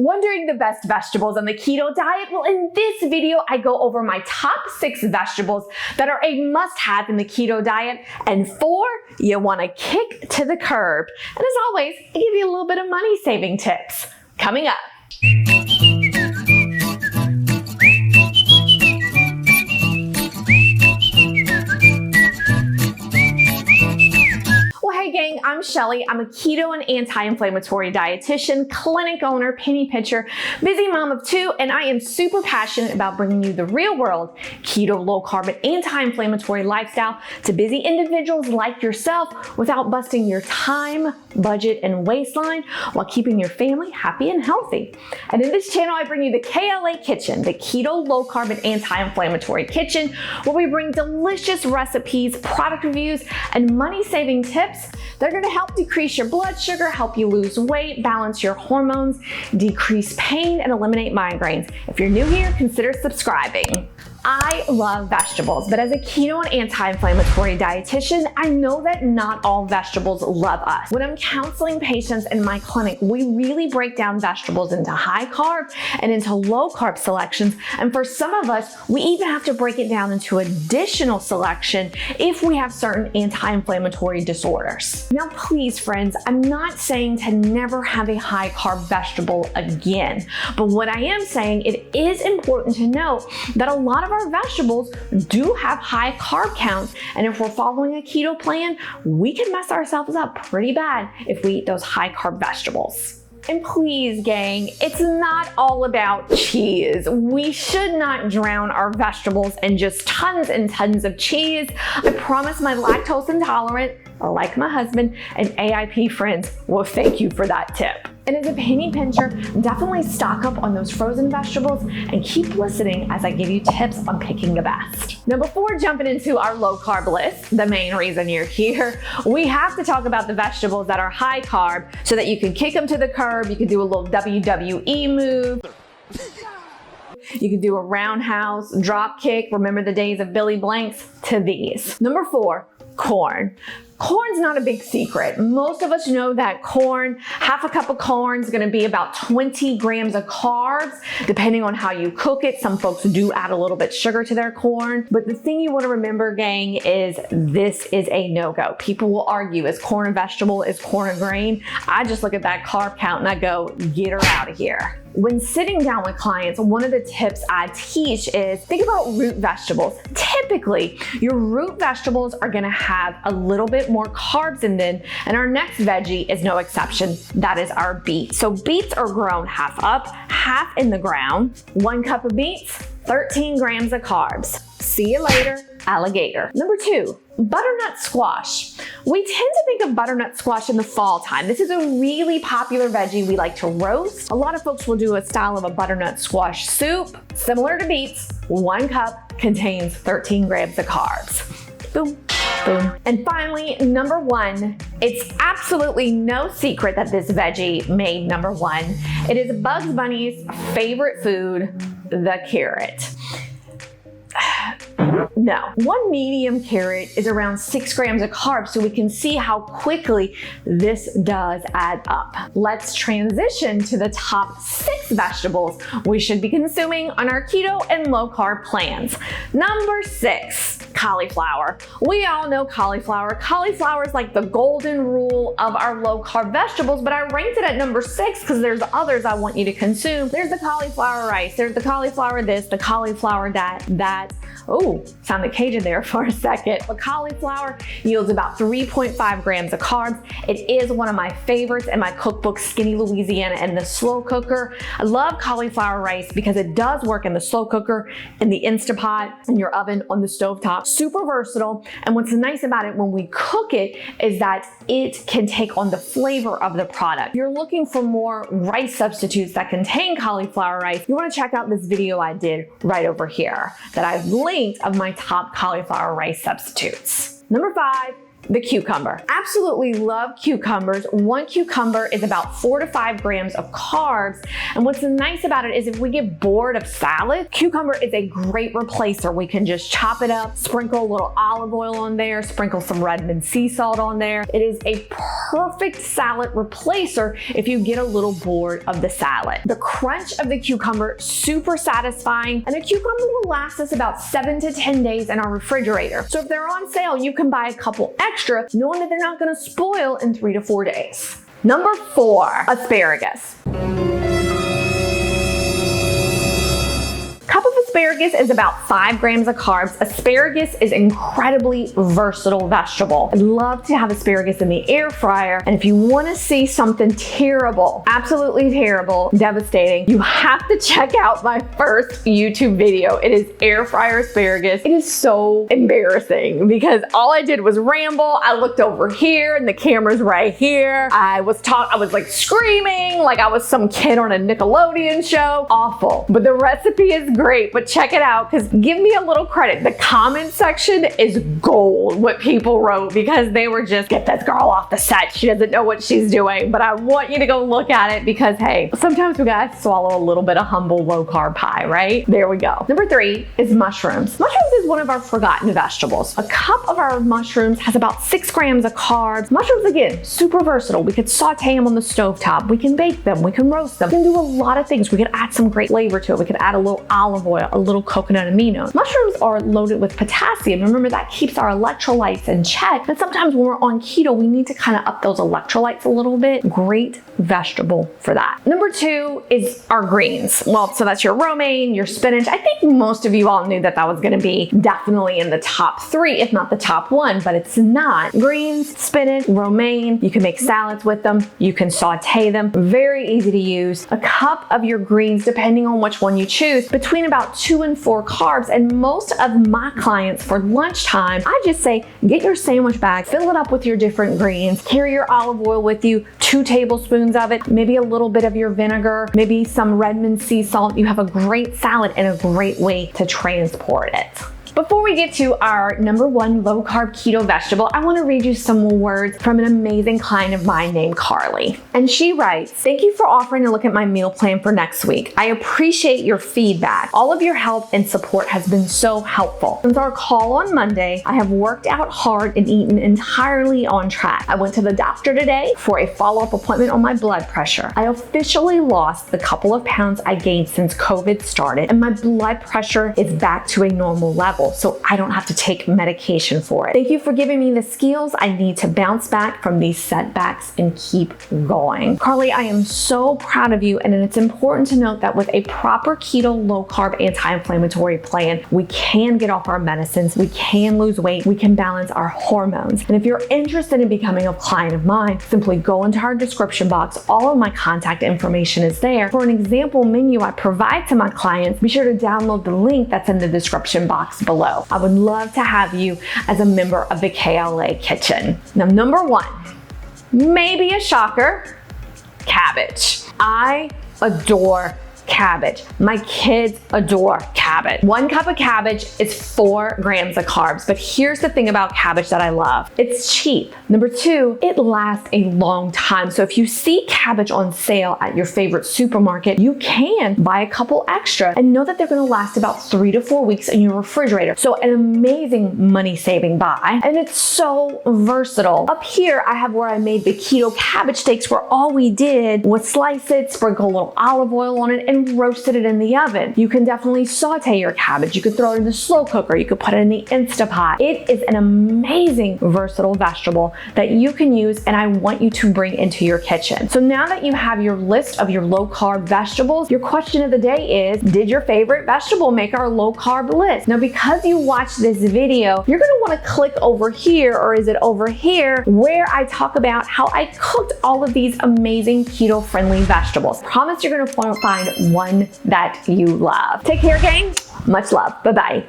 Wondering the best vegetables on the keto diet? Well, in this video, I go over my top 6 vegetables that are a must-have in the keto diet, and 4 you want to kick to the curb. And as always, I give you a little bit of money-saving tips. Coming up. Hey gang, I'm Shelly. I'm a keto and anti-inflammatory dietitian, clinic owner, penny pitcher, busy mom of 2, and I am super passionate about bringing you the real world keto, low carb, and anti-inflammatory lifestyle to busy individuals like yourself without busting your time, budget, and waistline while keeping your family happy and healthy. And in this channel, I bring you the KLA Kitchen, the keto, low carb, and anti-inflammatory kitchen, where we bring delicious recipes, product reviews, and money-saving tips. They're going to help decrease your blood sugar, help you lose weight, balance your hormones, decrease pain, and eliminate migraines. If you're new here, consider subscribing. I love vegetables, but as a keto and anti-inflammatory dietitian, I know that not all vegetables love us. When I'm counseling patients in my clinic, we really break down vegetables into high carb and into low carb selections. And for some of us, we even have to break it down into additional selection if we have certain anti-inflammatory disorders. Now, please, friends, I'm not saying to never have a high carb vegetable again, but what I am saying, it is important to know that a lot of our vegetables do have high carb counts, and if we're following a keto plan, we can mess ourselves up pretty bad if we eat those high carb vegetables. And please, gang, it's not all about cheese. We should not drown our vegetables in just tons and tons of cheese. I promise my lactose intolerant, like my husband, and AIP friends will thank you for that tip. And as a penny pincher, definitely stock up on those frozen vegetables and keep listening as I give you tips on picking the best. Now, before jumping into our low carb list, the main reason you're here, we have to talk about the vegetables that are high carb so that you can kick them to the curb. You can do a little WWE move. You can do a roundhouse, drop kick. Remember the days of Billy Blanks? To these. Number 4, corn. Corn's not a big secret. Most of us know that corn, half a cup of corn is gonna be about 20 grams of carbs, depending on how you cook it. Some folks do add a little bit sugar to their corn. But the thing you wanna remember, gang, is this is a no-go. People will argue, is corn a vegetable? Is corn a grain? I just look at that carb count and I go, get her out of here. When sitting down with clients, one of the tips I teach is think about root vegetables. Typically, your root vegetables are gonna have a little bit more carbs in them, and our next veggie is no exception. That is our beets. So beets are grown half up, half in the ground. 1 cup of beets, 13 grams of carbs. See you later, alligator. Number 2, butternut squash. We tend to think of butternut squash in the fall time. This is a really popular veggie we like to roast. A lot of folks will do a style of a butternut squash soup. Similar to beets, 1 cup contains 13 grams of carbs. Boom, boom. And finally, number 1, it's absolutely no secret that this veggie made number 1. It is Bugs Bunny's favorite food, the carrot. No. 1 medium carrot is around 6 grams of carbs, so we can see how quickly this does add up. Let's transition to the top 6 vegetables we should be consuming on our keto and low carb plans. Number 6, cauliflower. We all know cauliflower. Cauliflower is like the golden rule of our low carb vegetables, but I ranked it at number 6 because there's others I want you to consume. There's the cauliflower rice, there's the cauliflower this, the cauliflower that. Oh, sounded Cajun there for a second. But cauliflower yields about 3.5 grams of carbs. It is one of my favorites in my cookbook, Skinny Louisiana and the Slow Cooker. I love cauliflower rice because it does work in the slow cooker, in the Instapot, in your oven, on the stovetop. Super versatile. And what's nice about it when we cook it is that it can take on the flavor of the product. If you're looking for more rice substitutes that contain cauliflower rice, you want to check out this video I did right over here that I've linked of my top cauliflower rice substitutes. Number 5, The cucumber. Absolutely love cucumbers. One cucumber is about 4 to 5 grams of carbs. And what's nice about it is if we get bored of salad, cucumber is a great replacer. We can just chop it up, sprinkle a little olive oil on there, sprinkle some Redmond sea salt on there. It is a perfect salad replacer if you get a little bored of the salad. The crunch of the cucumber, super satisfying, and a cucumber will last us about 7 to 10 days in our refrigerator. So if they're on sale, you can buy a couple extra, knowing that they're not gonna spoil in 3 to 4 days. Number 4, asparagus. Cup of asparagus is about 5 grams of carbs. Asparagus is incredibly versatile vegetable. I love to have asparagus in the air fryer. And if you want to see something terrible, absolutely terrible, devastating, you have to check out my first YouTube video. It is air fryer asparagus. It is so embarrassing because all I did was ramble. I looked over here and the camera's right here. I was like screaming like I was some kid on a Nickelodeon show. Awful. But the recipe is great, but check it out because give me a little credit. The comment section is gold what people wrote because they were just, get this girl off the set. She doesn't know what she's doing. But I want you to go look at it because hey, sometimes we gotta swallow a little bit of humble low carb pie, right? There we go. Number 3 is mushrooms. Mushrooms is one of our forgotten vegetables. A cup of our mushrooms has about 6 grams of carbs. Mushrooms, again, super versatile. We could saute them on the stovetop. We can bake them. We can roast them. We can do a lot of things. We could add some great flavor to it. We could add a little olive oil, a little coconut aminos. Mushrooms are loaded with potassium. Remember, that keeps our electrolytes in check. And sometimes when we're on keto, we need to kind of up those electrolytes a little bit. Great vegetable for that. Number 2 is our greens. Well, so that's your romaine, your spinach. I think most of you all knew that that was going to be definitely in the top 3, if not the top 1, but it's not. Greens, spinach, romaine. You can make salads with them. You can saute them. Very easy to use. A cup of your greens, depending on which one you choose, between about 2 and 4 carbs. And most of my clients for lunchtime, I just say, get your sandwich bag, fill it up with your different greens, carry your olive oil with you, 2 tablespoons of it, maybe a little bit of your vinegar, maybe some Redmond sea salt. You have a great salad and a great way to transport it. Before we get to our number 1 low carb keto vegetable, I want to read you some words from an amazing client of mine named Carly. And she writes, "Thank you for offering to look at my meal plan for next week. I appreciate your feedback. All of your help and support has been so helpful. Since our call on Monday, I have worked out hard and eaten entirely on track. I went to the doctor today for a follow-up appointment on my blood pressure. I officially lost the couple of pounds I gained since COVID started, and my blood pressure is back to a normal level, so I don't have to take medication for it. Thank you for giving me the skills I need to bounce back from these setbacks and keep going." Carly, I am so proud of you, and it's important to note that with a proper keto low carb anti-inflammatory plan, we can get off our medicines, we can lose weight, we can balance our hormones. And if you're interested in becoming a client of mine, simply go into our description box. All of my contact information is there. For an example menu I provide to my clients, be sure to download the link that's in the description box below. I would love to have you as a member of the KLA Kitchen. Now, number 1, maybe a shocker, cabbage. I adore cabbage. My kids adore cabbage. 1 cup of cabbage is 4 grams of carbs, but here's the thing about cabbage that I love. It's cheap. Number 2, it lasts a long time. So if you see cabbage on sale at your favorite supermarket, you can buy a couple extra and know that they're gonna last about 3 to 4 weeks in your refrigerator. So an amazing money-saving buy, and it's so versatile. Up here, I have where I made the keto cabbage steaks, where all we did was slice it, sprinkle a little olive oil on it, and roasted it in the oven. You can definitely saute your cabbage. You could throw it in the slow cooker. You could put it in the Instapot. It is an amazing versatile vegetable that you can use, and I want you to bring into your kitchen. So now that you have your list of your low carb vegetables, your question of the day is, did your favorite vegetable make our low carb list? Now, because you watched this video, you're gonna wanna click over here, or is it over here, where I talk about how I cooked all of these amazing keto friendly vegetables. Promise you're gonna find one that you love. Take care, gang. Much love. Bye-bye.